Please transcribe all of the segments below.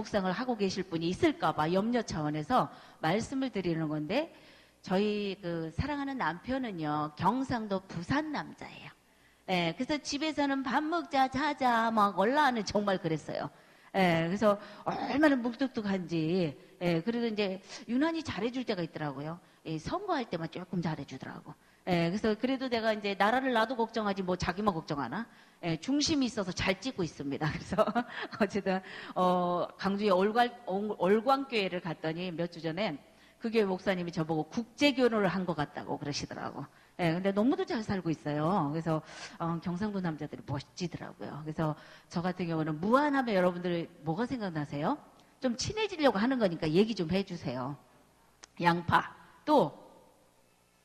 묵상을 하고 계실 분이 있을까봐 염려 차원에서 말씀을 드리는 건데, 저희 그 사랑하는 남편은요, 경상도 부산 남자예요. 예, 그래서 집에서는 밥 먹자, 자자, 막 올라하는 정말 그랬어요. 예, 그래서 얼마나 묵뚝뚝한지, 예, 그래도 이제 유난히 잘해줄 때가 있더라고요. 예, 선거할 때만 조금 잘해주더라고. 예, 그래서 그래도 내가 이제 나라를 나도 걱정하지 뭐 자기만 걱정하나? 예, 중심이 있어서 잘 찍고 있습니다. 그래서 어쨌든, 강주의 올광교회를 갔더니 몇 주 전에 그 교회 목사님이 저보고 국제결혼을 한 것 같다고 그러시더라고. 예, 근데 너무도 잘 살고 있어요. 그래서, 경상도 남자들이 멋지더라고요. 그래서 저 같은 경우는 무한하면 여러분들 뭐가 생각나세요? 좀 친해지려고 하는 거니까 얘기 좀 해주세요. 양파, 또,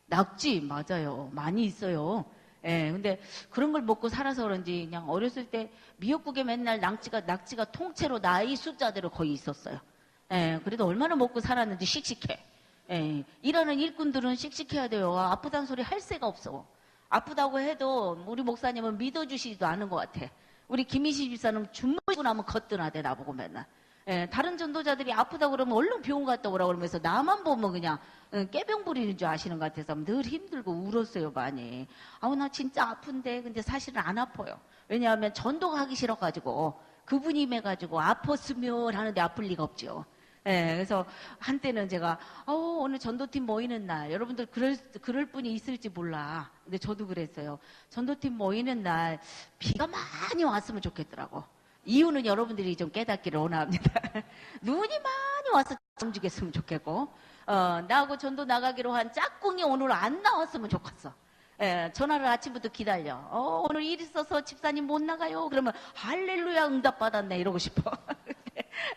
낙지, 맞아요. 많이 있어요. 예, 근데 그런 걸 먹고 살아서 그런지 그냥 어렸을 때 미역국에 맨날 낙지가 통째로 나이 숫자대로 거의 있었어요. 예, 그래도 얼마나 먹고 살았는지 씩씩해. 예, 일하는 일꾼들은 씩씩해야 돼요. 아프다는 소리 할 새가 없어. 아프다고 해도 우리 목사님은 믿어주시지도 않은 것 같아. 우리 김희시 집사는 주무시고 나면 거뜬하대, 나보고 맨날. 예, 다른 전도자들이 아프다고 그러면 얼른 병원 갔다 오라고 그러면서 나만 보면 그냥 깨병 부리는 줄 아시는 것 같아서 늘 힘들고 울었어요, 많이. 아우, 나 진짜 아픈데. 근데 사실은 안 아파요. 왜냐하면 전도가 하기 싫어가지고, 그분이 임해가지고 아팠으면 하는데 아플 리가 없죠. 예, 그래서 한때는 제가 오늘 전도팀 모이는 날, 여러분들 그럴 분이 있을지 몰라. 근데 저도 그랬어요. 전도팀 모이는 날 비가 많이 왔으면 좋겠더라고. 이유는 여러분들이 좀 깨닫기를 원합니다. 눈이 많이 와서 움직였으면 좋겠고, 나하고 전도 나가기로 한 짝꿍이 오늘 안 나왔으면 좋겠어. 예, 전화를 아침부터 기다려. 오늘 일 있어서 집사님 못 나가요. 그러면 할렐루야, 응답 받았네 이러고 싶어.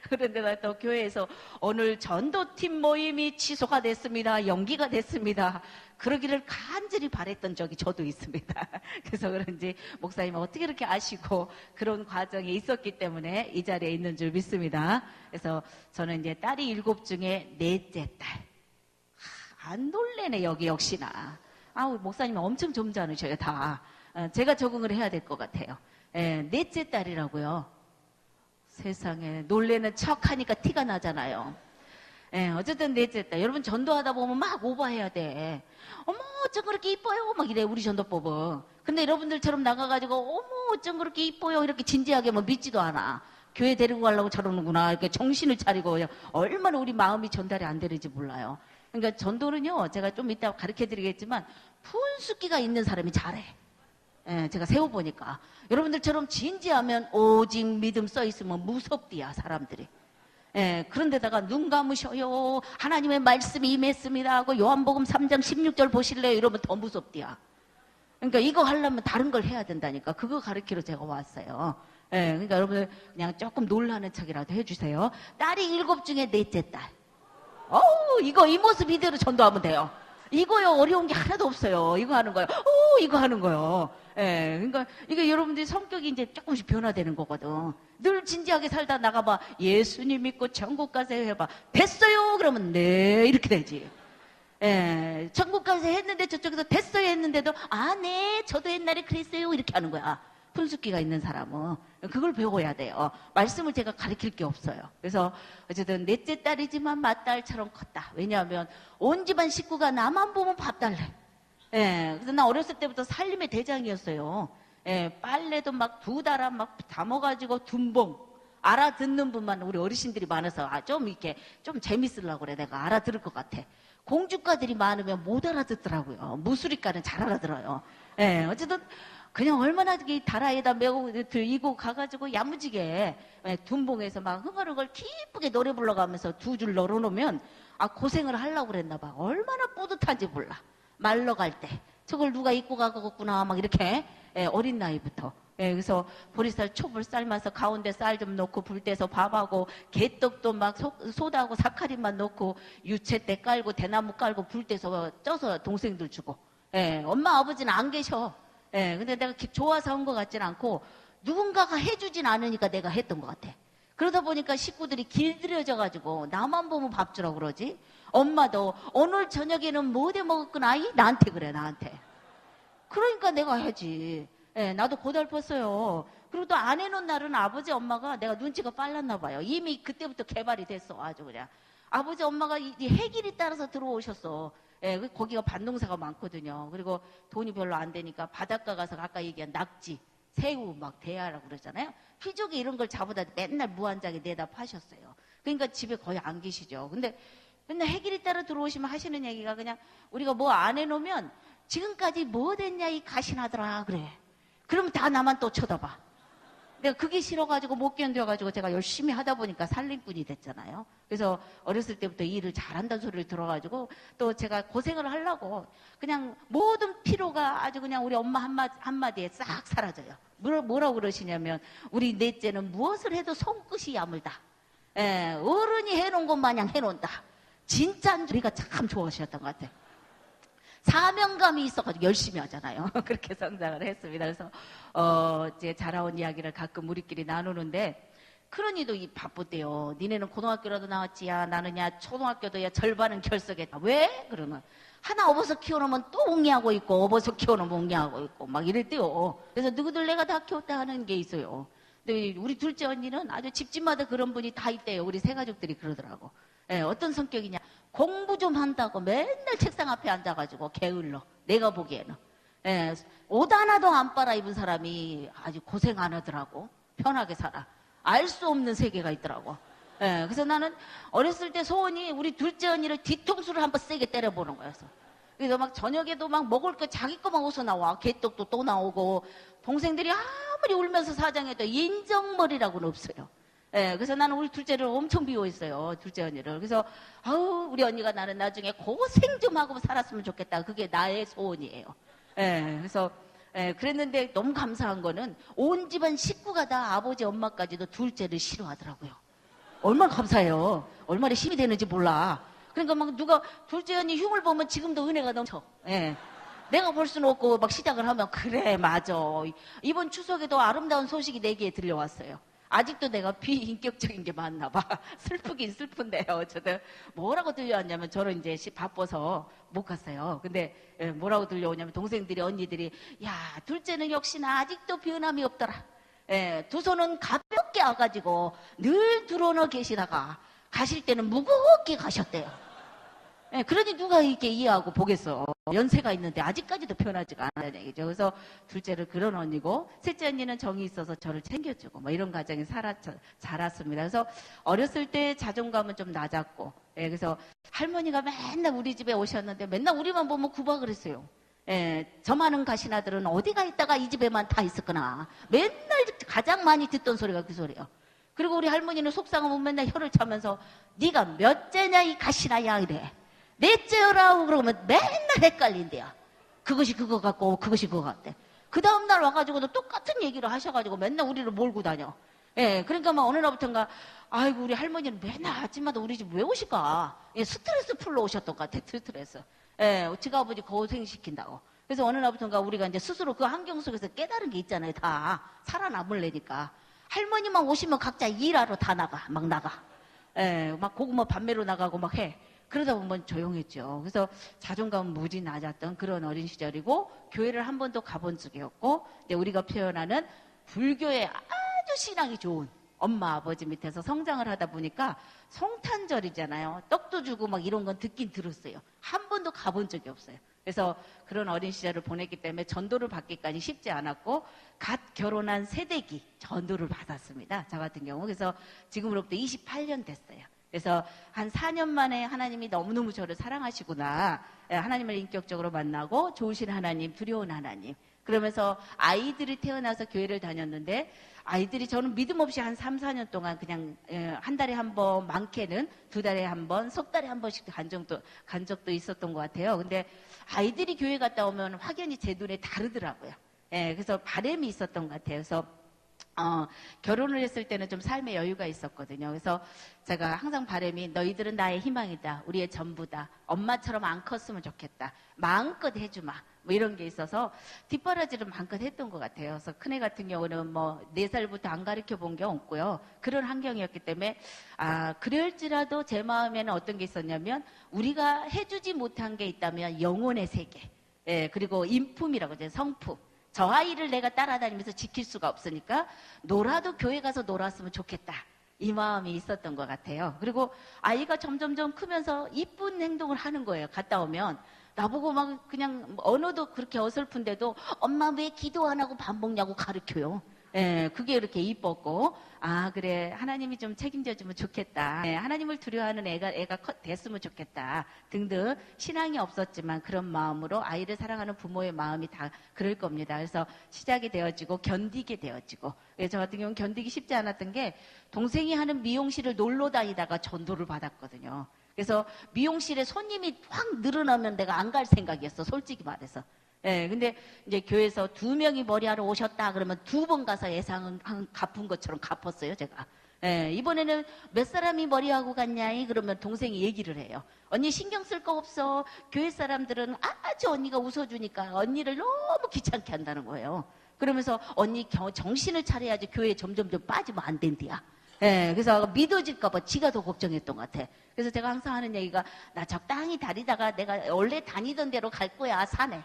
그런데 나 또 교회에서 오늘 전도팀 모임이 취소가 됐습니다. 연기가 됐습니다. 그러기를 간절히 바랬던 적이 저도 있습니다. 그래서 그런지 목사님은 어떻게 이렇게 아시고 그런 과정이 있었기 때문에 이 자리에 있는 줄 믿습니다. 그래서 저는 이제 딸이 7 중에 넷째 딸. 안 놀래네, 여기 역시나. 목사님은 엄청 점잖으셔요, 다. 제가 적응을 해야 될 것 같아요. 예, 넷째 딸이라고요. 세상에, 놀래는 척 하니까 티가 나잖아요. 예, 어쨌든 넷째 딸. 여러분 전도하다 보면 막 오버해야 돼. 어머, 어쩜 그렇게 이뻐요? 막 이래, 우리 전도법은. 근데 여러분들처럼 나가가지고, 어머, 어쩜 그렇게 이뻐요? 이렇게 진지하게 뭐 믿지도 않아. 교회 데리고 가려고 저러는구나. 이렇게 정신을 차리고, 얼마나 우리 마음이 전달이 안 되는지 몰라요. 그러니까 전도는요, 제가 좀 이따 가르쳐 드리겠지만, 푼숫기가 있는 사람이 잘해. 예, 제가 세워보니까. 여러분들처럼 진지하면 오직 믿음 써있으면 무섭디야, 사람들이. 예, 그런데다가 눈 감으셔요. 하나님의 말씀이 임했습니다 하고 요한복음 3장 16절 보실래요? 이러면 더 무섭디야. 그러니까 이거 하려면 다른 걸 해야 된다니까. 그거 가르치러 제가 왔어요. 예, 그러니까 여러분들 그냥 조금 놀라는 척이라도 해주세요. 딸이 7 중에 넷째 딸. 이거 이 모습 이대로 전도하면 돼요. 이거요, 어려운 게 하나도 없어요. 이거 하는 거요. 이거 하는 거요. 예, 그러니까 이게 여러분들이 성격이 이제 조금씩 변화되는 거거든. 늘 진지하게 살다 나가봐. 예수님 믿고 천국 가세요 해봐. 됐어요? 그러면 네, 이렇게 되지. 예, 천국 가세요 했는데 저쪽에서 됐어요 했는데도 네, 저도 옛날에 그랬어요. 이렇게 하는 거야. 푼숫기가 있는 사람은. 그걸 배워야 돼요. 말씀을 제가 가르칠 게 없어요. 그래서 어쨌든 넷째 딸이지만 맏딸처럼 컸다. 왜냐하면 온 집안 식구가 나만 보면 밥 달래. 예, 그래서 나 어렸을 때부터 살림의 대장이었어요. 예, 빨래도 막 2달아 막 담아가지고 둔봉. 알아듣는 분만 우리 어르신들이 많아서 좀 이렇게 좀 재밌으려고 그래. 내가 알아들을 것 같아. 공주가들이 많으면 못 알아듣더라고요. 무수리가는 잘 알아들어요. 예, 어쨌든 그냥 얼마나 다라에다 메고 들고 가가지고 야무지게 둔봉에서 막 흥얼흥얼 기쁘게 노래 불러가면서 2줄 널어놓으면 고생을 하려고 그랬나 봐. 얼마나 뿌듯한지 몰라. 말러 갈 때 저걸 누가 입고 가겠구나 막 이렇게 어린 나이부터. 그래서 보리쌀 촉을 삶아서 가운데 쌀 좀 넣고 불 떼서 밥하고 개떡도 막 소다하고 사카린만 넣고 유채대 깔고 대나무 깔고 불 떼서 쪄서 동생들 주고. 엄마 아버지는 안 계셔. 근데 내가 좋아서 한 것 같진 않고 누군가가 해주진 않으니까 내가 했던 것 같아. 그러다 보니까 식구들이 길들여져가지고 나만 보면 밥 주라고 그러지. 엄마도 오늘 저녁에는 뭐 해 먹었구나 나한테 그래, 나한테. 그러니까 내가 해야지. 나도 고달팠어요. 그리고 또 안 해놓은 날은 아버지 엄마가 내가 눈치가 빨랐나 봐요. 이미 그때부터 개발이 됐어. 아주 그냥. 아버지 엄마가 이 해길이 따라서 들어오셨어. 예, 거기가 반농사가 많거든요. 그리고 돈이 별로 안 되니까 바닷가 가서 아까 얘기한 낙지, 새우 막 대하라고 그러잖아요. 피조개 이런 걸 잡아다 맨날 무한장에 내다 파셨어요. 그러니까 집에 거의 안 계시죠. 근데 맨날 해길이 따라 들어오시면 하시는 얘기가 그냥 우리가 뭐 안 해놓으면 지금까지 뭐 됐냐 이 가시나더라 그래. 그러면 다 나만 또 쳐다봐. 내가 그게 싫어가지고 못 견뎌가지고 제가 열심히 하다 보니까 살림꾼이 됐잖아요. 그래서 어렸을 때부터 일을 잘한다는 소리를 들어가지고 또 제가 고생을 하려고 그냥 모든 피로가 아주 그냥 우리 엄마 한마디에 싹 사라져요. 뭐라고 그러시냐면 우리 넷째는 무엇을 해도 손끝이 야물다. 예, 어른이 해놓은 것 마냥 해놓는다. 진짜 우리가 참 좋아하셨던 것 같아요. 사명감이 있어가지고 열심히 하잖아요. 그렇게 성장을 했습니다. 그래서 이제 자라온 이야기를 가끔 우리끼리 나누는데 그러니도 이 바쁘대요. 니네는 고등학교라도 나왔지 야 나는 야 초등학교도 야 절반은 결석했다. 왜? 그러면 하나 업어서 키워놓으면 또 옹이하고 있고 업어서 키워놓으면 옹이하고 있고 막 이랬대요. 그래서 누구들 내가 다 키웠다 하는 게 있어요. 근데 우리 둘째 언니는 아주 집집마다 그런 분이 다 있대요. 우리 세 가족들이 그러더라고. 예, 어떤 성격이냐. 공부 좀 한다고 맨날 책상 앞에 앉아가지고 게을러. 내가 보기에는. 예, 옷 하나도 안 빨아 입은 사람이 아주 고생 안 하더라고. 편하게 살아. 알 수 없는 세계가 있더라고. 예, 그래서 나는 어렸을 때 소원이 우리 둘째 언니를 뒤통수를 한번 세게 때려보는 거였어. 그래서 막 저녁에도 막 먹을 거 자기 거만 웃어 나와. 개떡도 또 나오고 동생들이 아무리 울면서 사장해도 인정머리라고는 없어요. 예, 그래서 나는 우리 둘째를 엄청 비호했어요. 둘째 언니를. 그래서 아우 우리 언니가 나는 나중에 고생 좀 하고 살았으면 좋겠다. 그게 나의 소원이에요. 예, 그래서 그랬는데 너무 감사한 거는 온 집안 식구가 다 아버지 엄마까지도 둘째를 싫어하더라고요. 얼마나 감사해요. 얼마나 힘이 되는지 몰라. 그러니까 막 누가 둘째 언니 흉을 보면 지금도 은혜가 넘쳐. 예. 내가 볼 수는 없고 막 시작을 하면 그래 맞아. 이번 추석에도 아름다운 소식이 내게에 들려왔어요. 아직도 내가 비인격적인 게 많나 봐. 슬프긴 슬픈데요. 어쨌든 뭐라고 들려왔냐면 저는 이제 바빠서 못 갔어요. 근데 뭐라고 들려오냐면 동생들이 언니들이 야 둘째는 역시나 아직도 변함이 없더라. 두 손은 가볍게 와가지고 늘 들어놓어 계시다가 가실 때는 무겁게 가셨대요. 그러니 누가 이렇게 이해하고 보겠어. 연세가 있는데 아직까지도 변하지가 않다는 얘기죠. 그래서 둘째를 그런 언니고 셋째 언니는 정이 있어서 저를 챙겨주고 뭐 이런 가정이 자랐습니다. 그래서 어렸을 때 자존감은 좀 낮았고 그래서 할머니가 맨날 우리 집에 오셨는데 맨날 우리만 보면 구박을 했어요. 저 많은 가시나들은 어디가 있다가 이 집에만 다 있었구나. 맨날 가장 많이 듣던 소리가 그 소리예요. 그리고 우리 할머니는 속상하면 맨날 혀를 차면서 네가 몇째냐 이 가시나야 이래. 넷째라고 그러면 맨날 헷갈린대요. 그것이 그거 같고 그것이 그거 같대. 그 다음날 와가지고도 똑같은 얘기를 하셔가지고 맨날 우리를 몰고 다녀. 그러니까 막 어느 날부터인가 아이고 우리 할머니는 맨날 아침마다 우리 집 왜 오실까. 스트레스 풀러 오셨던 것 같아. 스트레스. 지가 아버지 고생시킨다고. 그래서 어느 날부터인가 우리가 이제 스스로 그 환경 속에서 깨달은 게 있잖아요. 다 살아남으려니까. 할머니만 오시면 각자 일하러 다 나가. 막 나가. 막 고구마 밤매로 나가고 막 해. 그러다 보면 조용했죠. 그래서 자존감은 무지 낮았던 그런 어린 시절이고 교회를 한 번도 가본 적이 없고 근데 우리가 표현하는 불교의 아주 신앙이 좋은 엄마 아버지 밑에서 성장을 하다 보니까 성탄절이잖아요. 떡도 주고 막 이런 건 듣긴 들었어요. 한 번도 가본 적이 없어요. 그래서 그런 어린 시절을 보냈기 때문에 전도를 받기까지 쉽지 않았고 갓 결혼한 새댁이 전도를 받았습니다. 저 같은 경우. 그래서 지금으로부터 28년 됐어요. 그래서 한 4년 만에 하나님이 너무너무 저를 사랑하시구나. 하나님을 인격적으로 만나고 좋으신 하나님, 두려운 하나님. 그러면서 아이들이 태어나서 교회를 다녔는데 아이들이 저는 믿음 없이 한 3, 4년 동안 그냥 한 달에 한 번, 많게는 2달에 한 번, 석 달에 한 번씩 간 적도 있었던 것 같아요. 근데 아이들이 교회 갔다 오면 확연히 제 눈에 다르더라고요. 그래서 바람이 있었던 것 같아요. 그래서 결혼을 했을 때는 좀 삶의 여유가 있었거든요. 그래서 제가 항상 바람이 너희들은 나의 희망이다. 우리의 전부다. 엄마처럼 안 컸으면 좋겠다. 마음껏 해주마. 뭐 이런 게 있어서 뒷바라지를 마음껏 했던 것 같아요. 그래서 큰애 같은 경우는 뭐 4살부터 안 가르쳐 본 게 없고요. 그런 환경이었기 때문에 그럴지라도 제 마음에는 어떤 게 있었냐면 우리가 해주지 못한 게 있다면 영혼의 세계. 그리고 인품이라고 하죠. 성품. 저 아이를 내가 따라다니면서 지킬 수가 없으니까 놀아도 교회 가서 놀았으면 좋겠다. 이 마음이 있었던 것 같아요. 그리고 아이가 점점점 크면서 이쁜 행동을 하는 거예요. 갔다 오면. 나보고 막 그냥 언어도 그렇게 어설픈데도 엄마 왜 기도 안 하고 밥 먹냐고 가르쳐요. 예, 그게 이렇게 이뻤고, 아, 그래, 하나님이 좀 책임져 주면 좋겠다. 예, 하나님을 두려워하는 애가 됐으면 좋겠다. 등등, 신앙이 없었지만 그런 마음으로 아이를 사랑하는 부모의 마음이 다 그럴 겁니다. 그래서 시작이 되어지고, 견디게 되어지고, 예, 저 같은 경우는 견디기 쉽지 않았던 게, 동생이 하는 미용실을 놀러 다니다가 전도를 받았거든요. 그래서 미용실에 손님이 확 늘어나면 내가 안 갈 생각이었어, 솔직히 말해서. 예, 근데 이제 교회에서 2명이 머리하러 오셨다 그러면 2번 가서 예상은 갚은 것처럼 갚았어요, 제가. 예, 이번에는 몇 사람이 머리하고 갔냐? 그러면 동생이 얘기를 해요. 언니 신경 쓸 거 없어. 교회 사람들은 아주 언니가 웃어주니까 언니를 너무 귀찮게 한다는 거예요. 그러면서 언니 정신을 차려야지 교회에 점점점 빠지면 안 된대야. 예, 그래서 믿어질까봐 지가 더 걱정했던 것 같아. 그래서 제가 항상 하는 얘기가 나 적당히 다니다가 내가 원래 다니던 대로 갈 거야, 사내.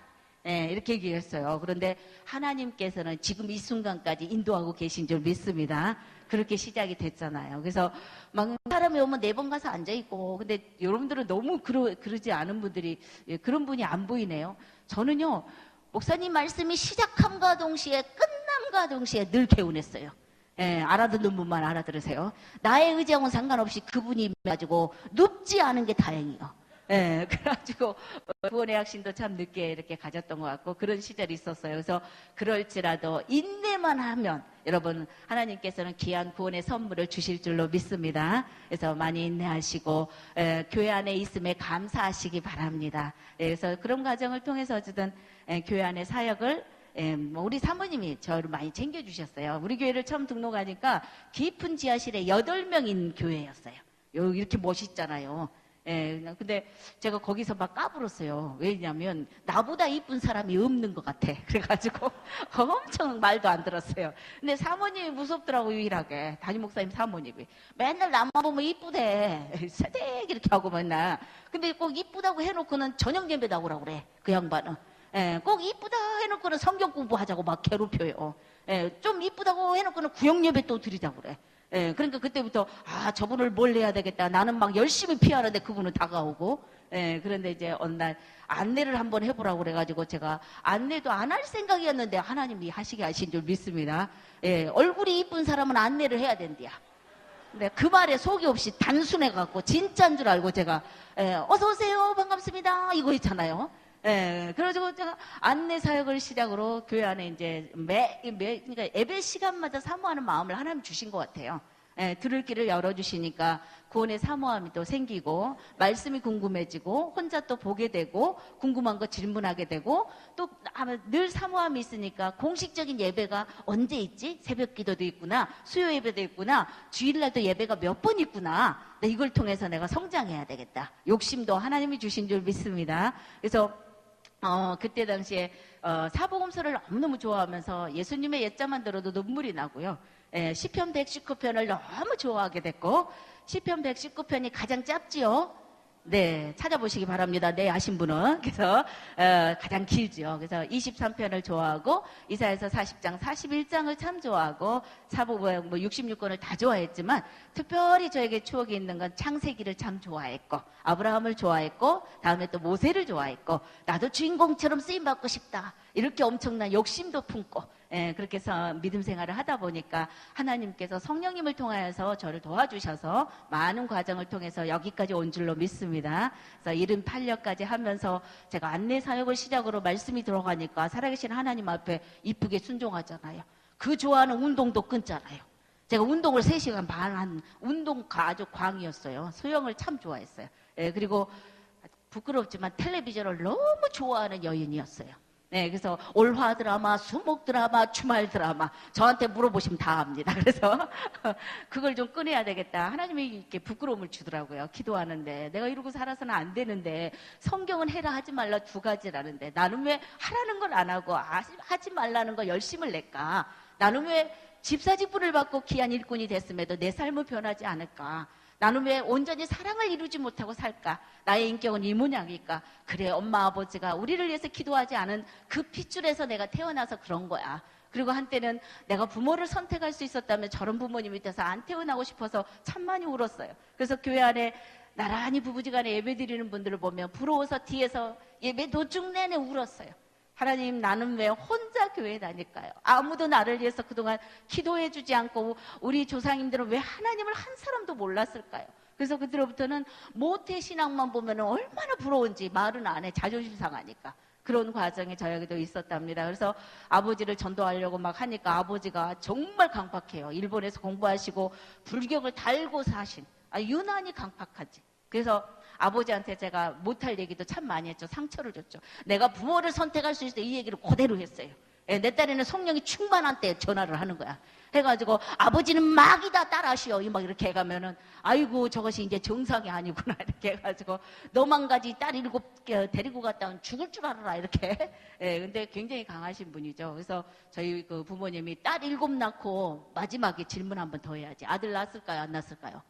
예, 이렇게 얘기했어요. 그런데 하나님께서는 지금 이 순간까지 인도하고 계신 줄 믿습니다. 그렇게 시작이 됐잖아요. 그래서 막 사람이 오면 4번 가서 앉아있고, 근데 여러분들은 너무 그러지 않은 분들이, 예, 그런 분이 안 보이네요. 저는요, 목사님 말씀이 시작함과 동시에 끝남과 동시에 늘 개운했어요. 예, 알아듣는 분만 알아들으세요. 나의 의지하고는 상관없이 그분이 가지고 눕지 않은 게 다행이에요. 예, 그래가지고 구원의 확신도 참 늦게 이렇게 가졌던 것 같고 그런 시절이 있었어요. 그래서 그럴지라도 인내만 하면 여러분 하나님께서는 귀한 구원의 선물을 주실 줄로 믿습니다. 그래서 많이 인내하시고 교회 안에 있음에 감사하시기 바랍니다. 그래서 그런 과정을 통해서 어쨌든 교회 안의 사역을 우리 사모님이 저를 많이 챙겨주셨어요. 우리 교회를 처음 등록하니까 깊은 지하실에 8명인 교회였어요. 이렇게 멋있잖아요. 근데 제가 거기서 막 까불었어요. 왜냐면 나보다 이쁜 사람이 없는 것 같아. 그래가지고 엄청 말도 안 들었어요. 근데 사모님이 무섭더라고, 유일하게. 담임 목사님 사모님이. 맨날 나만 보면 이쁘대. 새댁 이렇게 하고 맨날. 근데 꼭 이쁘다고 해놓고는 저녁 예배 나오라고 그래. 그 양반은. 꼭 이쁘다 해놓고는 성경 공부하자고 막 괴롭혀요. 좀 이쁘다고 해놓고는 구역 예배 또 드리자고 그래. 그러니까 그때부터 저분을 뭘 해야 되겠다. 나는 막 열심히 피하는데 그분은 다가오고. 그런데 이제 어느 날 안내를 한번 해보라고 그래가지고 제가 안내도 안 할 생각이었는데 하나님이 하시게 하신 줄 믿습니다. 얼굴이 이쁜 사람은 안내를 해야 된대야. 근데 그 말에 속이 없이 단순해갖고 진짜인 줄 알고 제가 어서 오세요 반갑습니다 이거 있잖아요. 그래가지고 제가 안내 사역을 시작으로 교회 안에 이제 그러니까 예배 시간마다 사모하는 마음을 하나님 주신 것 같아요. 들을 길을 열어주시니까 구원의 사모함이 또 생기고 말씀이 궁금해지고 혼자 또 보게 되고 궁금한 거 질문하게 되고 또 늘 사모함이 있으니까 공식적인 예배가 언제 있지? 새벽 기도도 있구나, 수요 예배도 있구나, 주일날도 예배가 몇 번 있구나. 이걸 통해서 내가 성장해야 되겠다. 욕심도 하나님이 주신 줄 믿습니다. 그래서 그때 당시에 사복음서를 너무너무 좋아하면서 예수님의 옛자만 들어도 눈물이 나고요. 시편 119편을 너무 좋아하게 됐고 시편 119편이 가장 짧지요. 네, 찾아보시기 바랍니다. 네, 아신 분은. 그래서 가장 길지요. 그래서 23편을 좋아하고 이사야서 40장, 41장을 참 좋아하고 사복음 66권을 다 좋아했지만 특별히 저에게 추억이 있는 건 창세기를 참 좋아했고 아브라함을 좋아했고 다음에 또 모세를 좋아했고 나도 주인공처럼 쓰임받고 싶다. 이렇게 엄청난 욕심도 품고 그렇게 해서 믿음 생활을 하다 보니까 하나님께서 성령님을 통하여서 저를 도와주셔서 많은 과정을 통해서 여기까지 온 줄로 믿습니다. 그래서 78년까지 하면서 제가 안내 사역을 시작으로 말씀이 들어가니까 살아계신 하나님 앞에 이쁘게 순종하잖아요. 그 좋아하는 운동도 끊잖아요. 제가 운동을 3시간 반 한 운동가 아주 광이었어요. 수영을 참 좋아했어요. 그리고 부끄럽지만 텔레비전을 너무 좋아하는 여인이었어요. 그래서 올화 드라마, 수목 드라마, 주말 드라마 저한테 물어보시면 다 압니다. 그래서 그걸 좀 끊어야 되겠다. 하나님이 이렇게 부끄러움을 주더라고요. 기도하는데 내가 이러고 살아서는 안 되는데 성경은 해라 하지 말라 2가지라는데 나는 왜 하라는 걸 안 하고 하지 말라는 거 열심을 낼까? 나는 왜 집사직분을 받고 귀한 일꾼이 됐음에도 내 삶은 변하지 않을까? 나는 왜 온전히 사랑을 이루지 못하고 살까? 나의 인격은 이 모양일까? 그래, 엄마 아버지가 우리를 위해서 기도하지 않은 그 핏줄에서 내가 태어나서 그런 거야. 그리고 한때는 내가 부모를 선택할 수 있었다면 저런 부모님 밑에서 안 태어나고 싶어서 참 많이 울었어요. 그래서 교회 안에 나란히 부부지간에 예배 드리는 분들을 보면 부러워서 뒤에서 예배 도중 내내 울었어요. 하나님, 나는 왜 혼자 교회에 다닐까요? 아무도 나를 위해서 그동안 기도해 주지 않고 우리 조상님들은 왜 하나님을 한 사람도 몰랐을까요? 그래서 그때로부터는 모태신앙만 보면 얼마나 부러운지 말은 안 해. 자존심 상하니까. 그런 과정이 저에게도 있었답니다. 그래서 아버지를 전도하려고 막 하니까 아버지가 정말 강팍해요. 일본에서 공부하시고 불경을 달고 사신, 유난히 강팍하지. 그래서 아버지한테 제가 못할 얘기도 참 많이 했죠. 상처를 줬죠. 내가 부모를 선택할 수 있을 때 이 얘기를 그대로 했어요. 내 딸에는 성령이 충만한 때 전화를 하는 거야. 해가지고 아버지는 막이다 따라하시오. 막 이렇게 해가면은 아이고 저것이 이제 정상이 아니구나 이렇게 해가지고 너만 가지 딸 7 데리고 갔다 오면 죽을 줄 알아라 이렇게. 근데 굉장히 강하신 분이죠. 그래서 저희 그 부모님이 딸 7 낳고 마지막에 질문 한 번 더 해야지. 아들 낳았을까요? 안 낳았을까요?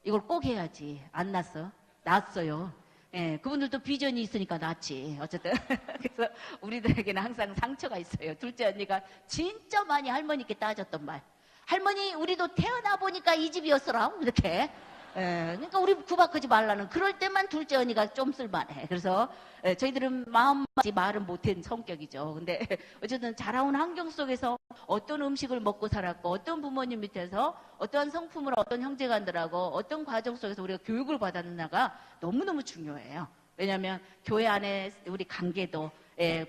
이걸 꼭 해야지. 안 낳았어? 낳았어요. 그분들도 비전이 있으니까 낳지. 어쨌든. 그래서 우리들에게는 항상 상처가 있어요. 둘째 언니가 진짜 많이 할머니께 따졌던 말. 할머니, 우리도 태어나 보니까 이 집이었어라. 이렇게. 그러니까 우리 구박하지 말라는 그럴 때만 둘째 언니가 좀 쓸만해. 그래서 저희들은 마음맞지 말은 못한 성격이죠. 근데 어쨌든 자라온 환경 속에서 어떤 음식을 먹고 살았고 어떤 부모님 밑에서 어떠한 성품을 어떤 형제간들하고 어떤 과정 속에서 우리가 교육을 받았느냐가 너무너무 중요해요. 왜냐하면 교회 안에 우리 관계도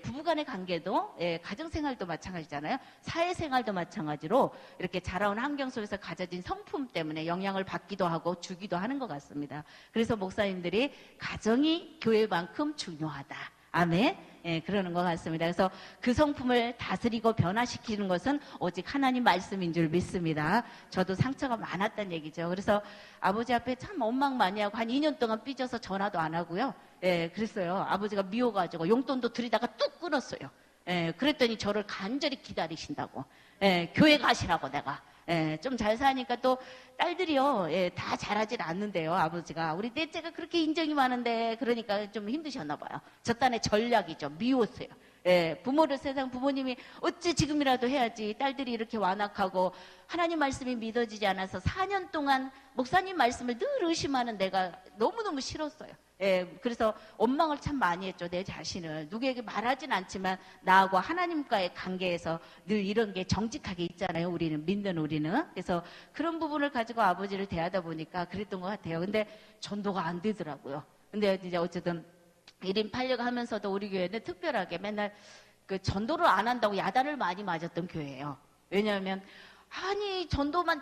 부부간의 관계도 가정생활도 마찬가지잖아요. 사회생활도 마찬가지로 이렇게 자라온 환경 속에서 가져진 성품 때문에 영향을 받기도 하고 주기도 하는 것 같습니다. 그래서 목사님들이 가정이 교회만큼 중요하다. 아멘. 그러는 것 같습니다. 그래서 그 성품을 다스리고 변화시키는 것은 오직 하나님 말씀인 줄 믿습니다. 저도 상처가 많았다는 얘기죠. 그래서 아버지 앞에 참 원망 많이 하고 한 2년 동안 삐져서 전화도 안 하고요. 그랬어요. 아버지가 미워가지고 용돈도 드리다가 뚝 끊었어요. 그랬더니 저를 간절히 기다리신다고. 교회 가시라고 내가. 좀 잘 사니까 또 딸들이요, 다 잘하진 않는데요, 아버지가. 우리 넷째가 그렇게 인정이 많은데, 그러니까 좀 힘드셨나 봐요. 저 딴의 전략이죠. 미웠어요. 부모를 세상 부모님이 어찌 지금이라도 해야지 딸들이 이렇게 완악하고 하나님 말씀이 믿어지지 않아서 4년 동안 목사님 말씀을 늘 의심하는 내가 너무너무 싫었어요. 그래서 원망을 참 많이 했죠. 내 자신을. 누구에게 말하진 않지만 나하고 하나님과의 관계에서 늘 이런 게 정직하게 있잖아요. 믿는 우리는. 그래서 그런 부분을 가지고 아버지를 대하다 보니까 그랬던 것 같아요. 근데 전도가 안 되더라고요. 근데 이제 어쨌든 1인 8역 하면서도 우리 교회는 특별하게 맨날 그 전도를 안 한다고 야단을 많이 맞았던 교회예요. 왜냐하면 아니 전도만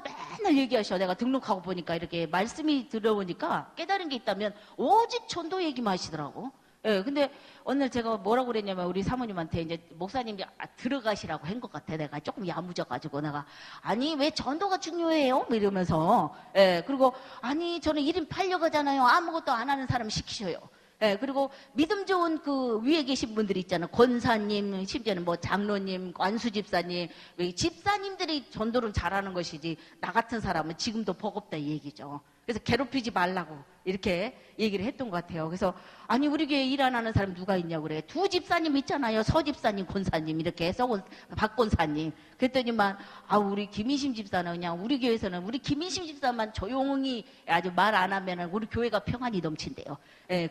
맨날 얘기하셔. 내가 등록하고 보니까 이렇게 말씀이 들어오니까 깨달은 게 있다면 오직 전도 얘기만 하시더라고. 근데 오늘 제가 뭐라고 그랬냐면 우리 사모님한테 이제 목사님이 들어가시라고 한 것 같아. 내가 조금 야무져가지고 내가 아니 왜 전도가 중요해요? 뭐 이러면서 그리고 아니 저는 1인 8역 하잖아요. 아무것도 안 하는 사람 시키셔요. 그리고 믿음 좋은 그 위에 계신 분들이 있잖아요. 권사님, 심지어는 뭐 장로님, 관수 집사님, 집사님들이 전도를 잘하는 것이지 나 같은 사람은 지금도 버겁다 이 얘기죠. 그래서 괴롭히지 말라고 이렇게 얘기를 했던 것 같아요. 그래서 아니 우리 교회 일 안 하는 사람 누가 있냐고 그래. 2 집사님 있잖아요. 서 집사님, 권사님 이렇게 박 권사님. 그랬더니만 우리 김인심 집사는 그냥 우리 교회에서는 우리 김인심 집사만 조용히 아주 말 안 하면은 우리 교회가 평안이 넘친대요.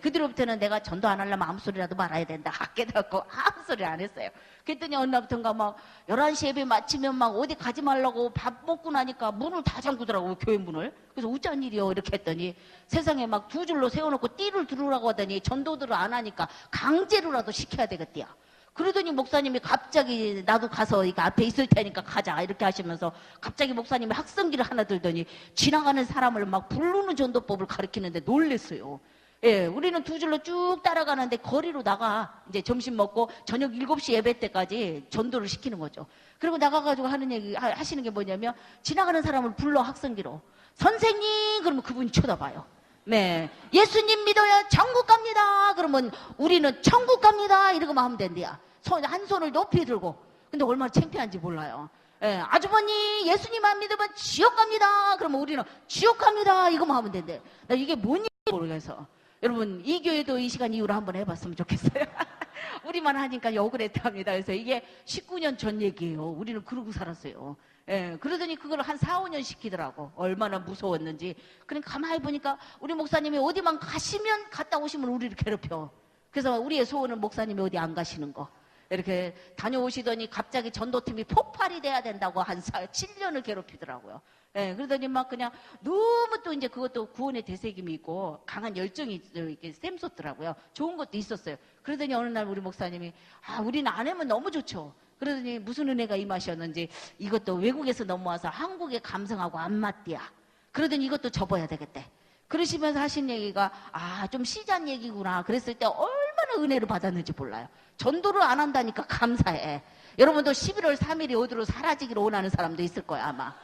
그 뒤로부터는 내가 전도 안 하려면 아무 소리라도 말아야 된다. 깨닫고 아무 소리 안 했어요. 그랬더니 어느 날부터인가 막 11시 예배 마치면 막 어디 가지 말라고 밥 먹고 나니까 문을 다 잠그더라고요. 교회 문을. 그래서 어쩐 일이요 이렇게 했더니 세상에 막 2줄로 세워놓고 띠를 두르라고 하더니 전도들을 안 하니까 강제로라도 시켜야 되겠대요. 그러더니 목사님이 갑자기 나도 가서 이거 앞에 있을 테니까 가자 이렇게 하시면서 갑자기 목사님이 학성기를 하나 들더니 지나가는 사람을 막 부르는 전도법을 가르치는데 놀랬어요. 우리는 2줄로 쭉 따라가는데 거리로 나가. 이제 점심 먹고 저녁 7시 예배 때까지 전도를 시키는 거죠. 그리고 나가가지고 하시는 게 뭐냐면 지나가는 사람을 불러 학성기로. 선생님! 그러면 그분이 쳐다봐요. 네. 예수님 믿어야 천국 갑니다. 그러면 우리는 천국 갑니다. 이러고만 하면 된대요. 한 손을 높이 들고. 근데 얼마나 창피한지 몰라요. 예, 아주머니 예수님 안 믿으면 지옥 갑니다. 그러면 우리는 지옥 갑니다. 이거만 하면 된대. 나 이게 뭔지 모르겠어. 여러분 이 교회도 이 시간 이후로 한번 해봤으면 좋겠어요. 우리만 하니까 억울했답니다. 그래서 이게 19년 전 얘기예요. 우리는 그러고 살았어요. 예, 그러더니 그걸 한 4, 5년 시키더라고. 얼마나 무서웠는지. 그러니까 가만히 보니까 우리 목사님이 어디만 가시면 갔다 오시면 우리를 괴롭혀. 그래서 우리의 소원은 목사님이 어디 안 가시는 거. 이렇게 다녀오시더니 갑자기 전도팀이 폭발이 돼야 된다고 한 7년을 괴롭히더라고요. 예, 그러더니 막 그냥 너무 또 이제 그것도 구원의 되새김이 있고 강한 열정이 이렇게 샘솟더라고요. 좋은 것도 있었어요. 그러더니 어느 날 우리 목사님이 우리는 안 하면 너무 좋죠. 그러더니 무슨 은혜가 임하셨는지 이것도 외국에서 넘어와서 한국의 감성하고 안 맞디야. 그러더니 이것도 접어야 되겠대. 그러시면서 하신 얘기가 좀 시장 얘기구나. 그랬을 때 얼마나 은혜를 받았는지 몰라요. 전도를 안 한다니까 감사해. 여러분도 11월 3일이 어디로 사라지기를 원하는 사람도 있을 거야 아마.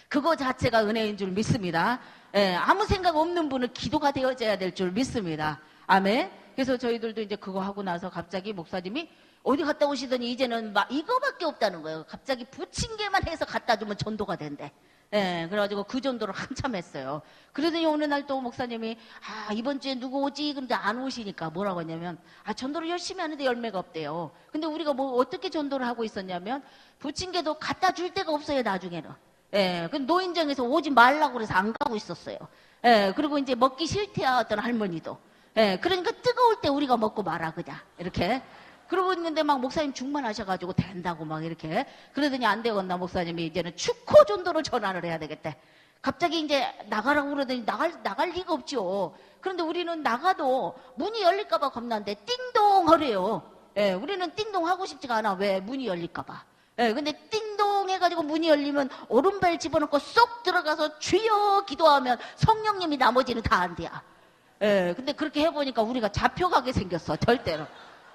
그거 자체가 은혜인 줄 믿습니다. 예, 아무 생각 없는 분은 기도가 되어져야 될 줄 믿습니다. 아멘. 그래서 저희들도 이제 그거 하고 나서 갑자기 목사님이 어디 갔다 오시더니 이제는 막 이거밖에 없다는 거예요. 갑자기 부침개만 해서 갖다 주면 전도가 된대. 예, 그래가지고 그 정도로 한참 했어요. 그러더니 어느 날 또 목사님이 이번 주에 누구 오지? 근데 안 오시니까 뭐라고 했냐면 전도를 열심히 하는데 열매가 없대요. 근데 우리가 뭐 어떻게 전도를 하고 있었냐면 부침개도 갖다 줄 데가 없어요 나중에는. 예, 그 노인정에서 오지 말라고 그래서 안 가고 있었어요. 예, 그리고 이제 먹기 싫대야 어떤 할머니도. 예, 그러니까 뜨거울 때 우리가 먹고 말아 그냥 이렇게. 그러고 있는데 막 목사님 중만하셔가지고 된다고 막 이렇게 그러더니 안 되겠나 목사님이 이제는 축호 전도를 전환을 해야 되겠대. 갑자기 이제 나가라고 그러더니 나갈 리가 없죠. 그런데 우리는 나가도 문이 열릴까봐 겁난데 띵동 하래요. 예, 우리는 띵동 하고 싶지가 않아. 왜? 문이 열릴까봐. 예, 근데 띵동 해가지고 문이 열리면 오른발 집어넣고 쏙 들어가서 주여 기도하면 성령님이 나머지는 다 안 돼야. 예, 근데 그렇게 해보니까 우리가 잡혀가게 생겼어, 절대로.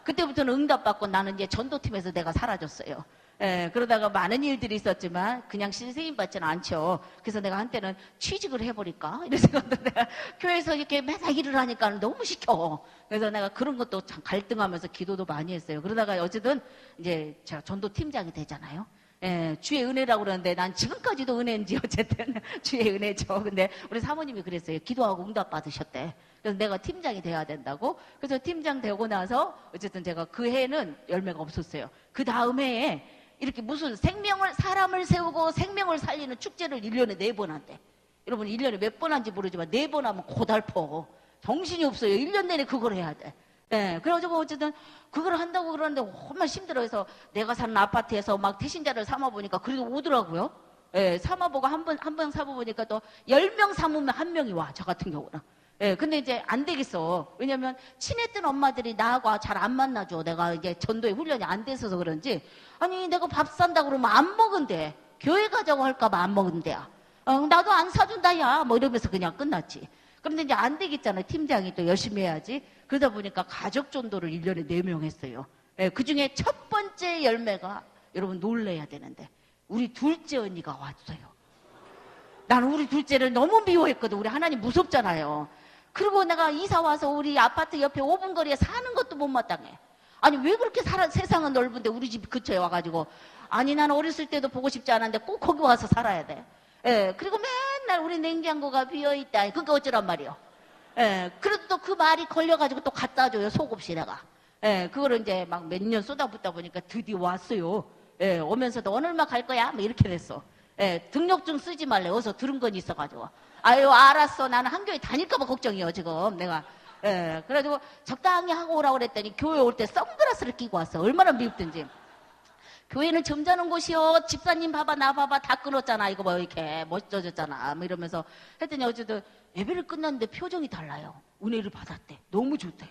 그때부터는 응답받고 나는 이제 전도팀에서 내가 사라졌어요. 예, 그러다가 많은 일들이 있었지만 그냥 신세임 받지는 않죠. 그래서 내가 한때는 취직을 해버릴까? 이런 생각도 내가 교회에서 이렇게 매달 일을 하니까 너무 시켜. 그래서 내가 그런 것도 참 갈등하면서 기도도 많이 했어요. 그러다가 어쨌든 이제 제가 전도팀장이 되잖아요. 예, 주의 은혜라고 그러는데 난 지금까지도 은혜인지 어쨌든 주의 은혜죠. 근데 우리 사모님이 그랬어요. 기도하고 응답 받으셨대. 그래서 내가 팀장이 돼야 된다고. 그래서 팀장 되고 나서 어쨌든 제가 그 해는 열매가 없었어요. 그 다음 해에 이렇게 무슨 사람을 세우고 생명을 살리는 축제를 1년에 4번 한대. 여러분 1년에 몇 번 한지 모르지만 4번 하면 고달퍼. 정신이 없어요. 1년 내내 그걸 해야 돼. 예, 그래가지고 어쨌든 그걸 한다고 그러는데 정말 힘들어해서 내가 사는 아파트에서 막 태신자를 삼아보니까 그래도 오더라고요. 예, 삼아보고 한 번 삼아보니까 또 10명 삼으면 1명이 와, 저 같은 경우는. 예, 근데 이제 안 되겠어. 왜냐면 친했던 엄마들이 나하고 잘 안 만나줘. 내가 이제 전도에 훈련이 안 돼서 그런지. 아니, 내가 밥 산다 그러면 안 먹은대. 교회 가자고 할까봐 안 먹은대야. 나도 안 사준다, 야. 뭐 이러면서 그냥 끝났지. 그런데 이제 안 되겠잖아요. 팀장이 또 열심히 해야지. 그러다 보니까 가족 전도를 1년에 4명 했어요. 예, 그 중에 첫 번째 열매가 여러분 놀래야 되는데 우리 둘째 언니가 왔어요. 나는 우리 둘째를 너무 미워했거든. 우리 하나님 무섭잖아요. 그리고 내가 이사 와서 우리 아파트 옆에 5분 거리에 사는 것도 못마땅해. 아니 왜 그렇게 세상은 넓은데 우리 집 근처에 와가지고 아니 나는 어렸을 때도 보고 싶지 않았는데 꼭 거기 와서 살아야 돼. 예, 그리고 맨날 우리 냉장고가 비어있다. 그러니까 어쩌란 말이요. 예, 그래도 또 그 말이 걸려가지고 또 갖다 줘요. 속없이 내가. 예, 그거를 이제 막 몇 년 쏟아붓다 보니까 드디어 왔어요. 예, 오면서도 오늘만 갈 거야? 뭐 이렇게 됐어. 예, 등록증 쓰지 말래. 어서 들은 건 있어가지고. 아유, 알았어. 나는 한교회 다닐까봐 걱정이요, 지금 내가. 예, 그래가지고 적당히 하고 오라고 그랬더니 교회 올 때 선글라스를 끼고 왔어. 얼마나 미흡든지. 교회는 점잖은 곳이요. 집사님 봐봐, 나 봐봐. 다 끊었잖아. 이거 뭐 이렇게 멋져졌잖아. 뭐 이러면서 했더니 어쨌든 예배를 끝났는데 표정이 달라요. 은혜를 받았대. 너무 좋대.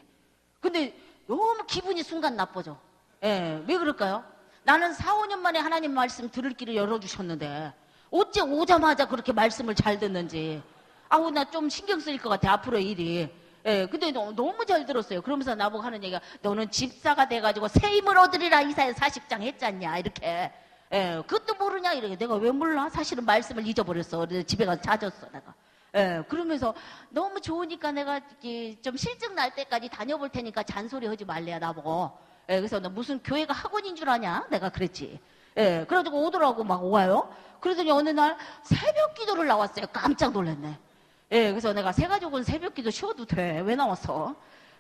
근데 너무 기분이 순간 나빠져. 예, 왜 그럴까요? 나는 4, 5년 만에 하나님 말씀 들을 길을 열어주셨는데 어째 오자마자 그렇게 말씀을 잘 듣는지. 아우, 나 좀 신경 쓰일 것 같아. 앞으로의 일이. 예, 근데 너무 잘 들었어요. 그러면서 나보고 하는 얘기가 너는 집사가 돼가지고 새 힘을 얻으리라 이사야 40장 했잖냐 이렇게. 예, 그것도 모르냐 이렇게. 내가 왜 몰라? 사실은 말씀을 잊어버렸어. 그래서 집에 가서 찾았어 내가. 예, 그러면서 너무 좋으니까 내가 좀 실증 날 때까지 다녀볼 테니까 잔소리 하지 말래야 나보고. 예, 그래서 너 무슨 교회가 학원인 줄 아냐? 내가 그랬지. 예, 그래가지고 오더라고, 막 와요. 그러더니 어느 날 새벽 기도를 나왔어요. 깜짝 놀랐네. 예, 그래서 내가 새가족은 새벽 기도 쉬어도 돼. 왜 나왔어?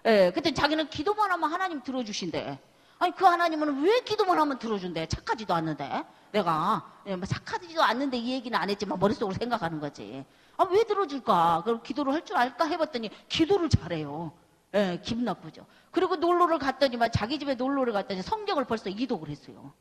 예, 그때 자기는 기도만 하면 하나님 들어주신대. 아니, 그 하나님은 왜 기도만 하면 들어준대? 착하지도 않는데. 내가, 예, 뭐 착하지도 않는데 이 얘기는 안 했지만 머릿속으로 생각하는 거지. 아, 왜 들어줄까? 그럼 기도를 할 줄 알까? 해봤더니 기도를 잘해요. 예, 기분 나쁘죠. 그리고 놀러를 갔더니만 자기 집에 놀러를 갔더니 성경을 벌써 이독을 했어요.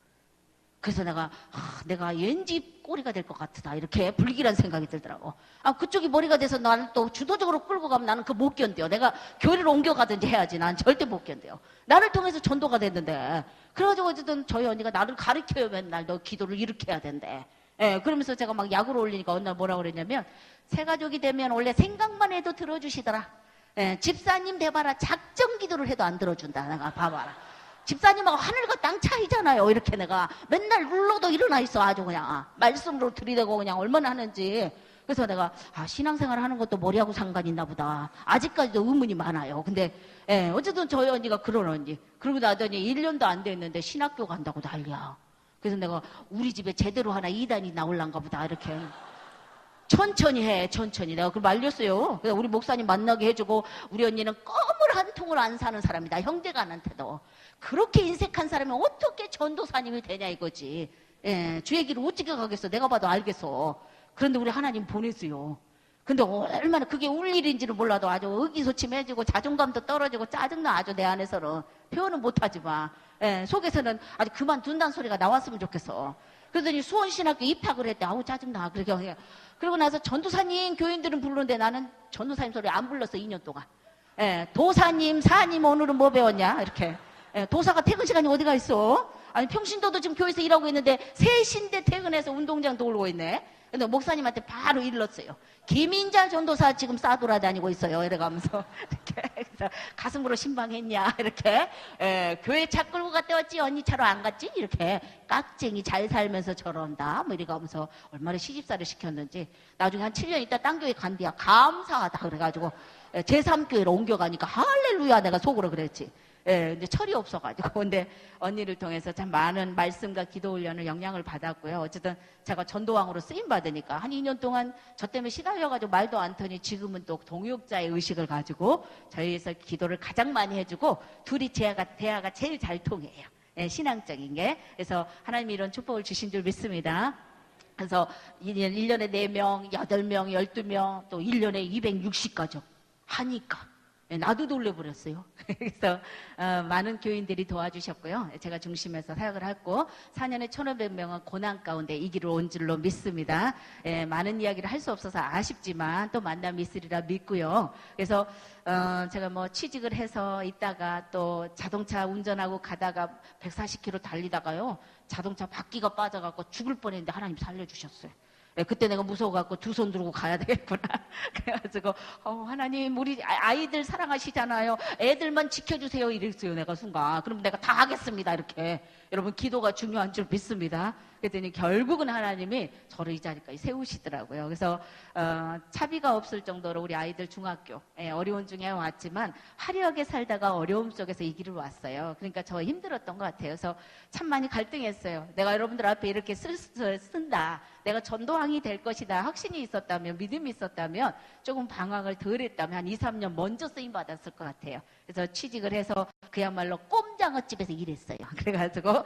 그래서 내가 왠지 꼬리가 될 것 같다. 이렇게 불길한 생각이 들더라고. 아, 그쪽이 머리가 돼서 나를 또 주도적으로 끌고 가면 나는 그거 못 견뎌요. 내가 교회를 옮겨가든지 해야지. 난 절대 못 견뎌요. 나를 통해서 전도가 됐는데. 그래가지고 어쨌든 저희 언니가 나를 가르쳐요. 맨날 너 기도를 이렇게 해야 된대. 예, 그러면서 제가 막 약으로 올리니까 어느 날 뭐라고 그랬냐면, 새가족이 되면 원래 생각만 해도 들어주시더라. 예, 집사님 돼봐라. 작정 기도를 해도 안 들어준다. 내가 봐봐라. 집사님하고 하늘과 땅 차이잖아요. 이렇게 내가 맨날 눌러도 일어나 있어. 아주 그냥 말씀으로 들이대고 그냥 얼마나 하는지. 그래서 내가 신앙생활 하는 것도 머리하고 상관이 있나 보다. 아직까지도 의문이 많아요. 근데 예, 어쨌든 저희 언니가 그런 언니. 그러고 나더니 1년도 안 됐는데 신학교 간다고 난리야. 그래서 내가 우리 집에 제대로 하나 2단이 나올란가 보다. 이렇게 천천히 해, 천천히. 내가 그걸 말렸어요. 그래서 우리 목사님 만나게 해주고, 우리 언니는 껌을 한 통을 안 사는 사람이다. 형제간한테도. 그렇게 인색한 사람이 어떻게 전도사님이 되냐 이거지. 예, 주의 길을 어떻게 가겠어. 내가 봐도 알겠어. 그런데 우리 하나님 보냈어요. 근데 얼마나 그게 울 일인지는 몰라도 아주 의기소침해지고 자존감도 떨어지고 짜증나. 아주 내 안에서는 표현은 못하지만, 예, 속에서는 아주 그만둔다는 소리가 나왔으면 좋겠어. 그러더니 수원신학교 입학을 했대. 아우 짜증나. 그러고 나서 전도사님 교인들은 부르는데 나는 전도사님 소리 안 불렀어. 2년 동안. 예, 도사님, 사님 오늘은 뭐 배웠냐 이렇게. 예, 도사가 퇴근 시간이 어디가 있어? 아니 평신도도 지금 교회에서 일하고 있는데 3시인데 퇴근해서 운동장 돌고 있네. 근데 목사님한테 바로 일렀어요. 김인자 전도사 지금 싸돌아다니고 있어요. 이래가면서 이렇게 그래서 가슴으로 신방했냐 이렇게. 예, 교회 차 끌고 갔다 왔지 언니 차로 안 갔지 이렇게. 깍쟁이 잘 살면서 저런다 뭐 이래가면서 얼마나 시집살이를 시켰는지. 나중에 한 7년 있다 딴 교회 간디야. 감사하다 그래가지고 제3교회로 옮겨가니까 할렐루야 내가 속으로 그랬지. 예, 이제 철이 없어가지고. 근데 언니를 통해서 참 많은 말씀과 기도 훈련을 영향을 받았고요. 어쨌든 제가 전도왕으로 쓰임받으니까 한 2년 동안 저 때문에 시달려가지고 말도 안 터니 지금은 또 동역자의 의식을 가지고 저희에서 기도를 가장 많이 해주고 둘이 대화가 제일 잘 통해요. 예, 신앙적인 게. 그래서 하나님이 이런 축복을 주신 줄 믿습니다. 그래서 1년에 4명, 8명, 12명, 또 1년에 260가족 하니까. 나도 놀래버렸어요. 그래서 많은 교인들이 도와주셨고요. 제가 중심에서 사역을 했고 4년에 1,500명은 고난 가운데 이 길을 온 줄로 믿습니다. 많은 이야기를 할 수 없어서 아쉽지만 또 만남이 있으리라 믿고요. 그래서 제가 뭐 취직을 해서 있다가 또 자동차 운전하고 가다가 140km 달리다가요. 자동차 바퀴가 빠져갖고 죽을 뻔했는데 하나님 살려주셨어요. 그때 내가 무서워갖고 두 손 들고 가야 되겠구나. 그래가지고 하나님 우리 아이들 사랑하시잖아요. 애들만 지켜주세요 이랬어요. 내가 순간. 그럼 내가 다 하겠습니다. 이렇게. 여러분 기도가 중요한 줄 믿습니다. 그랬더니 결국은 하나님이 저를 이 자리까지 세우시더라고요. 그래서 차비가 없을 정도로 우리 아이들 중학교 어려운 중에 왔지만 화려하게 살다가 어려움 속에서 이 길을 왔어요. 그러니까 저 힘들었던 것 같아요. 그래서 참 많이 갈등했어요. 내가 여러분들 앞에 이렇게 쓴다. 내가 전도왕이 될 것이다. 확신이 있었다면, 믿음이 있었다면 조금 방황을 덜 했다면 한 2, 3년 먼저 쓰임받았을 것 같아요. 그래서 취직을 해서 그야말로 꼼장어집에서 일했어요. 그래가지고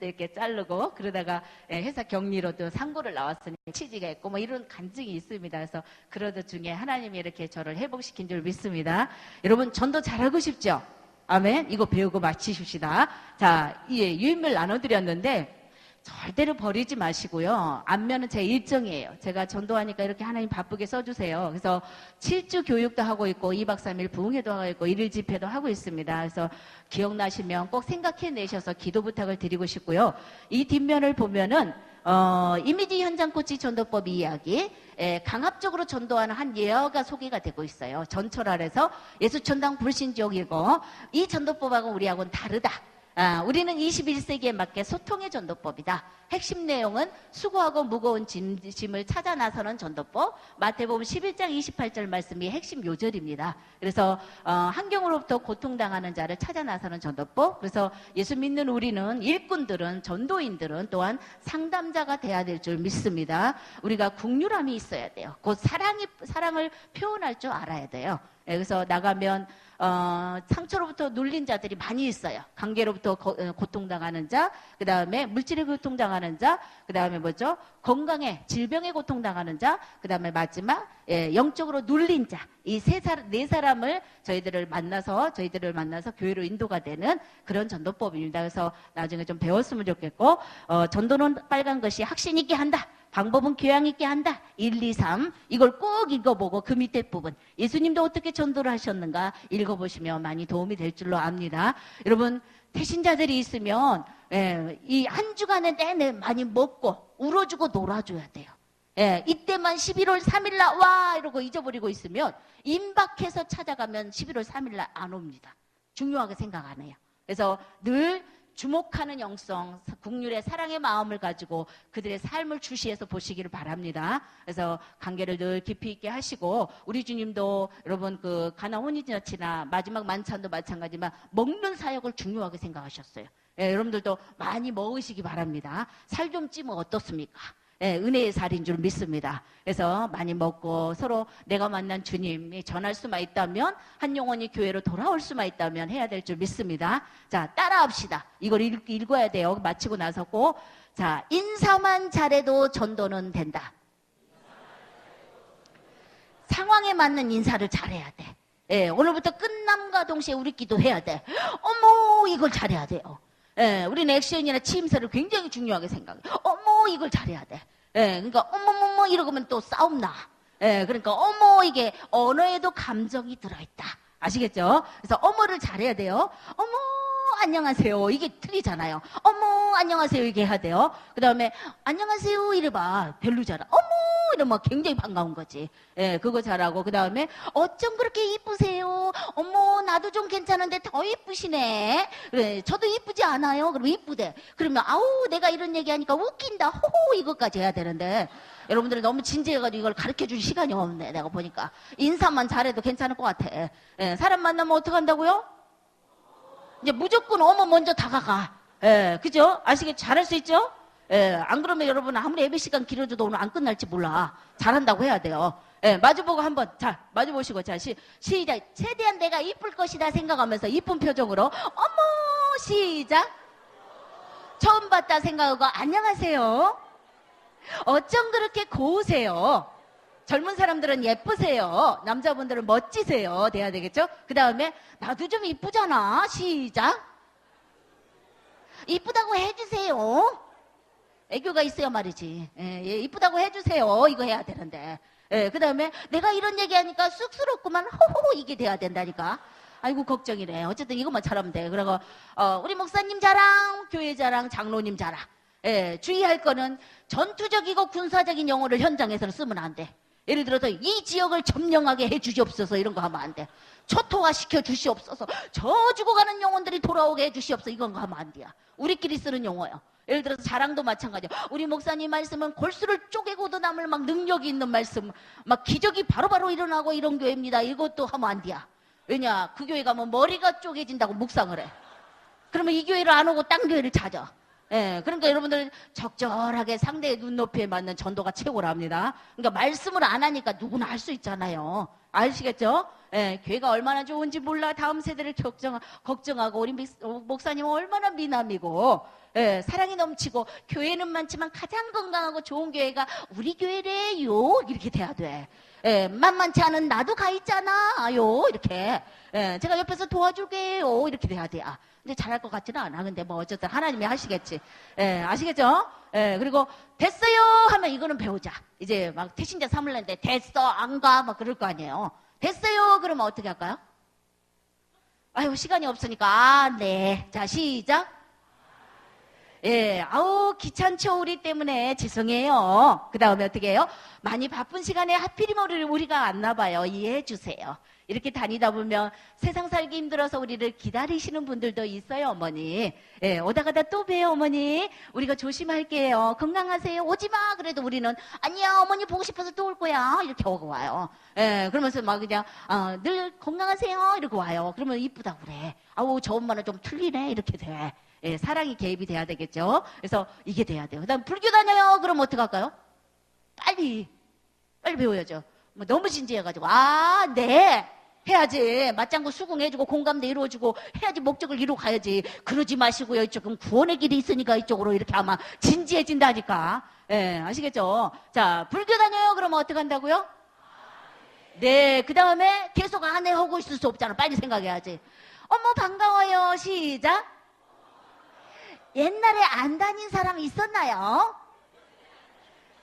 이렇게 자르고 그러다가 회사 격리로도 상고를 나왔으니 취직했고 뭐 이런 간증이 있습니다. 그래서 그러던 중에 하나님이 이렇게 저를 회복시킨 줄 믿습니다. 여러분 전도 잘하고 싶죠? 아멘. 이거 배우고 마치십시다. 자, 유인물 나눠드렸는데 절대로 버리지 마시고요. 안면은 제 일정이에요. 제가 전도하니까 이렇게 하나님 바쁘게 써주세요. 그래서 7주 교육도 하고 있고 2박 3일 부흥회도 하고 있고 1일 집회도 하고 있습니다. 그래서 기억나시면 꼭 생각해내셔서 기도 부탁을 드리고 싶고요. 이 뒷면을 보면은 이미지 현장 코치 전도법 이야기, 강압적으로 전도하는 한 예어가 소개가 되고 있어요. 전철 아래서 예수천당 불신지옥이고 이 전도법하고는 우리하고는 다르다. 우리는 21세기에 맞게 소통의 전도법이다. 핵심 내용은 수고하고 무거운 짐을 찾아 나서는 전도법. 마태복음 11장 28절 말씀이 핵심 요절입니다. 그래서 환경으로부터 고통당하는 자를 찾아 나서는 전도법. 그래서 예수 믿는 우리는 일꾼들은, 전도인들은 또한 상담자가 돼야 될 줄 믿습니다. 우리가 국률함이 있어야 돼요. 곧 사랑을 표현할 줄 알아야 돼요. 그래서 나가면 상처로부터 눌린 자들이 많이 있어요. 관계로부터 고통당하는 자, 그 다음에 물질에 고통당하는 자, 그 다음에 뭐죠? 건강에, 질병에 고통당하는 자, 그 다음에 마지막 영적으로 눌린 자. 이 네 사람을 저희들을 만나서 교회로 인도가 되는 그런 전도법입니다. 그래서 나중에 좀 배웠으면 좋겠고, 전도는 빨간 것이 확신 있게 한다. 방법은 교양 있게 한다. 1, 2, 3 이걸 꼭 읽어보고 그 밑에 부분 예수님도 어떻게 전도를 하셨는가 읽어보시면 많이 도움이 될 줄로 압니다. 여러분 태신자들이 있으면 이 한 주간에 내내 많이 먹고 울어주고 놀아줘야 돼요. 이때만 11월 3일날 와 이러고 잊어버리고 있으면 임박해서 찾아가면 11월 3일날 안 옵니다. 중요하게 생각 안 해요. 그래서 늘 주목하는 영성, 국률의 사랑의 마음을 가지고 그들의 삶을 주시해서 보시기를 바랍니다. 그래서 관계를 늘 깊이 있게 하시고 우리 주님도 여러분 그 가나 혼인잔치나 마지막 만찬도 마찬가지지만 먹는 사역을 중요하게 생각하셨어요. 여러분들도 많이 먹으시기 바랍니다. 살 좀 찌면 어떻습니까? 은혜의 살인 줄 믿습니다. 그래서 많이 먹고 서로 내가 만난 주님이 전할 수만 있다면 한 영혼이 교회로 돌아올 수만 있다면 해야 될 줄 믿습니다. 자, 따라합시다. 이걸 읽어야 돼요. 마치고 나서 꼭. 자, 인사만 잘해도 전도는 된다. 상황에 맞는 인사를 잘해야 돼. 오늘부터 끝남과 동시에 우리 기도해야 돼. 어머, 이걸 잘해야 돼요. 우리는 액션이나 취임새를 굉장히 중요하게 생각해. 어머, 이걸 잘해야 돼. 그러니까 어머머머 이러면 또 싸움 나. 그러니까 어머 이게 언어에도 감정이 들어있다. 아시겠죠? 그래서 어머를 잘해야 돼요. 어머 안녕하세요. 이게 틀리잖아요. 어머 안녕하세요 이게 해야 돼요. 그 다음에 안녕하세요 이래봐 별로잖아. 어머 이러면 굉장히 반가운 거지. 그거 잘하고 그 다음에 어쩜 그렇게 이쁘세요. 어머 나도 좀 괜찮은데 더 이쁘시네. 그래 저도 이쁘지 않아요. 그럼 이쁘대. 그러면 아우 내가 이런 얘기하니까 웃긴다. 호호 이것까지 해야 되는데 여러분들이 너무 진지해가지고 이걸 가르쳐줄 시간이 없네. 내가 보니까 인사만 잘해도 괜찮을 것 같아. 사람 만나면 어떡한다고요? 이제 무조건 어머 먼저 다가가. 그죠? 아시겠죠? 잘할 수 있죠? 안 그러면 여러분 아무리 예배 시간 길어져도 오늘 안 끝날지 몰라. 잘한다고 해야 돼요. 마주보고 한번 자 마주보시고 자 시작. 최대한 내가 이쁠 것이다 생각하면서 이쁜 표정으로 어머 시작. 처음 봤다 생각하고 안녕하세요. 어쩜 그렇게 고우세요. 젊은 사람들은 예쁘세요. 남자분들은 멋지세요. 돼야 되겠죠? 그 다음에 나도 좀 이쁘잖아. 시작. 이쁘다고 해주세요. 애교가 있어야 말이지. 이쁘다고 해주세요. 이거 해야 되는데. 그 다음에 내가 이런 얘기하니까 쑥스럽구만. 호호 이게 돼야 된다니까. 아이고 걱정이네. 어쨌든 이것만 잘하면 돼. 그리고 우리 목사님 자랑, 교회 자랑, 장로님 자랑. 주의할 거는 전투적이고 군사적인 용어를 현장에서는 쓰면 안 돼. 예를 들어서 이 지역을 점령하게 해주시옵소서 이런 거 하면 안 돼. 초토화시켜 주시옵소서. 저 죽어가는 영혼들이 돌아오게 해주시옵소서 이건 거 하면 안 돼요. 우리끼리 쓰는 용어예요. 예를 들어서 자랑도 마찬가지예요. 우리 목사님 말씀은 골수를 쪼개고도 남을 막 능력이 있는 말씀 막 기적이 바로바로 일어나고 이런 교회입니다. 이것도 하면 안 돼요. 왜냐 그 교회 가면 머리가 쪼개진다고 묵상을 해. 그러면 이 교회를 안 오고 딴 교회를 찾아. 그러니까 여러분들 적절하게 상대의 눈높이에 맞는 전도가 최고랍니다. 그러니까 말씀을 안 하니까 누구나 할 수 있잖아요. 아시겠죠? 교회가 얼마나 좋은지 몰라. 다음 세대를 걱정하고 우리 목사님은 얼마나 미남이고 사랑이 넘치고 교회는 많지만 가장 건강하고 좋은 교회가 우리 교회래요. 이렇게 돼야 돼. 만만치 않은 나도 가 있잖아요. 이렇게 제가 옆에서 도와줄게요. 이렇게 돼야 돼. 근데 잘할 것 같지는 않아. 근데 뭐 어쨌든 하나님이 하시겠지. 아시겠죠? 그리고 됐어요 하면 이거는 배우자. 이제 막 태신자 삼을랬는데 됐어 안 가 막 그럴 거 아니에요. 됐어요 그러면 어떻게 할까요? 아유 시간이 없으니까 네. 자 시작. 예, 아우 귀찮죠 우리 때문에 죄송해요. 그 다음에 어떻게 해요? 많이 바쁜 시간에 하필이면 우리가 안 나봐요. 이해해 주세요. 이렇게 다니다 보면 세상 살기 힘들어서 우리를 기다리시는 분들도 있어요, 어머니. 예, 오다 가다 또 봬요, 어머니. 우리가 조심할게요. 건강하세요. 오지 마. 그래도 우리는 아니야, 어머니 보고 싶어서 또 올 거야. 이렇게 오고 와요. 예, 그러면서 막 그냥 늘 건강하세요. 이러고 와요. 그러면 이쁘다고 그래. 아우, 저 엄마는 좀 틀리네. 이렇게 돼. 예, 사랑이 개입이 돼야 되겠죠. 그래서 이게 돼야 돼요. 그다음 불교 다녀요. 그럼 어떡할까요? 빨리 배워야죠. 뭐 너무 진지해가지고 네. 해야지. 맞장구 수긍해주고 공감대 이루어주고 해야지. 목적을 이루고 가야지. 그러지 마시고요. 이쪽은 구원의 길이 있으니까 이쪽으로 이렇게 아마 진지해진다니까. 예, 아시겠죠? 자, 불교 다녀요. 그러면 어떻게 한다고요? 네, 그 다음에 계속 안 해 하고 있을 수 없잖아. 빨리 생각해야지. 어머 반가워요. 시작. 옛날에 안 다닌 사람 있었나요?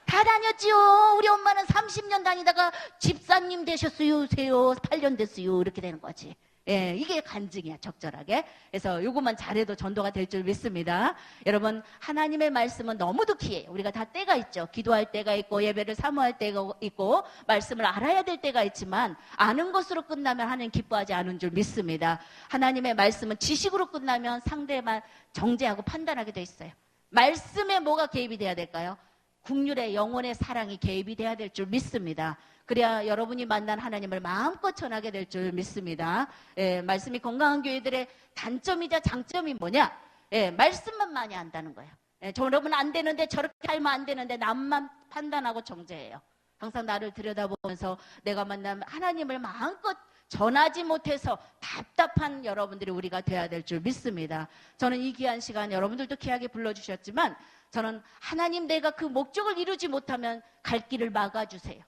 다 다녔지요. 우리 엄마는 30년 다니다가 집사님 되셨어요. 8년 됐어요. 이렇게 되는 거지. 예, 이게 간증이야, 적절하게. 그래서 요것만 잘해도 전도가 될 줄 믿습니다. 여러분, 하나님의 말씀은 너무도 귀해요. 우리가 다 때가 있죠. 기도할 때가 있고, 예배를 사모할 때가 있고, 말씀을 알아야 될 때가 있지만, 아는 것으로 끝나면 하나님 기뻐하지 않은 줄 믿습니다. 하나님의 말씀은 지식으로 끝나면 상대만 정죄하고 판단하게 돼 있어요. 말씀에 뭐가 개입이 돼야 될까요? 국률의 영혼의 사랑이 개입이 돼야 될 줄 믿습니다. 그래야 여러분이 만난 하나님을 마음껏 전하게 될 줄 믿습니다. 예, 말씀이 건강한 교회들의 단점이자 장점이 뭐냐? 예, 말씀만 많이 안다는 거예요. 예, 여러분 안 되는데 저렇게 하면 안 되는데 남만 판단하고 정죄해요. 항상 나를 들여다보면서 내가 만난 하나님을 마음껏 전하지 못해서 답답한 여러분들이 우리가 돼야 될 줄 믿습니다. 저는 이 귀한 시간 여러분들도 귀하게 불러주셨지만 저는 하나님 내가 그 목적을 이루지 못하면 갈 길을 막아주세요.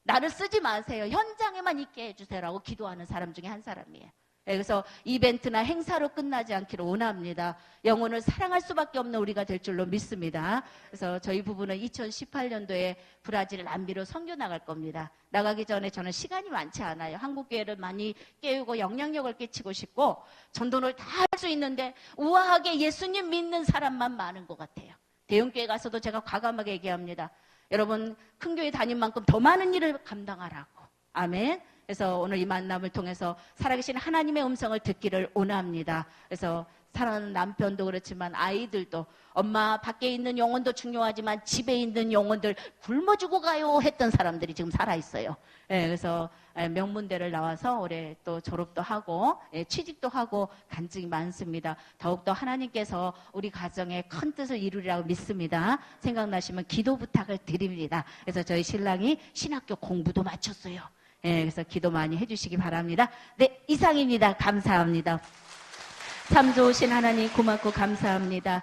나를 쓰지 마세요. 현장에만 있게 해주세요라고 기도하는 사람 중에 한 사람이에요. 그래서 이벤트나 행사로 끝나지 않기를 원합니다. 영혼을 사랑할 수밖에 없는 우리가 될 줄로 믿습니다. 그래서 저희 부부는 2018년도에 브라질 남미로 선교 나갈 겁니다. 나가기 전에 저는 시간이 많지 않아요. 한국교회를 많이 깨우고 영향력을 끼치고 싶고 전도를 다 할 수 있는데 우아하게 예수님 믿는 사람만 많은 것 같아요. 대형교회 가서도 제가 과감하게 얘기합니다. 여러분 큰 교회 다닌 만큼 더 많은 일을 감당하라고. 아멘. 그래서 오늘 이 만남을 통해서 살아계신 하나님의 음성을 듣기를 원합니다. 그래서 사랑하는 남편도 그렇지만 아이들도 엄마 밖에 있는 영혼도 중요하지만 집에 있는 영혼들 굶어 죽어 가요 했던 사람들이 지금 살아있어요. 그래서 명문대를 나와서 올해 또 졸업도 하고 취직도 하고 간증이 많습니다. 더욱더 하나님께서 우리 가정에 큰 뜻을 이루리라고 믿습니다. 생각나시면 기도 부탁을 드립니다. 그래서 저희 신랑이 신학교 공부도 마쳤어요. 그래서 기도 많이 해주시기 바랍니다. 네, 이상입니다. 감사합니다. 참 좋으신 하나님 고맙고 감사합니다.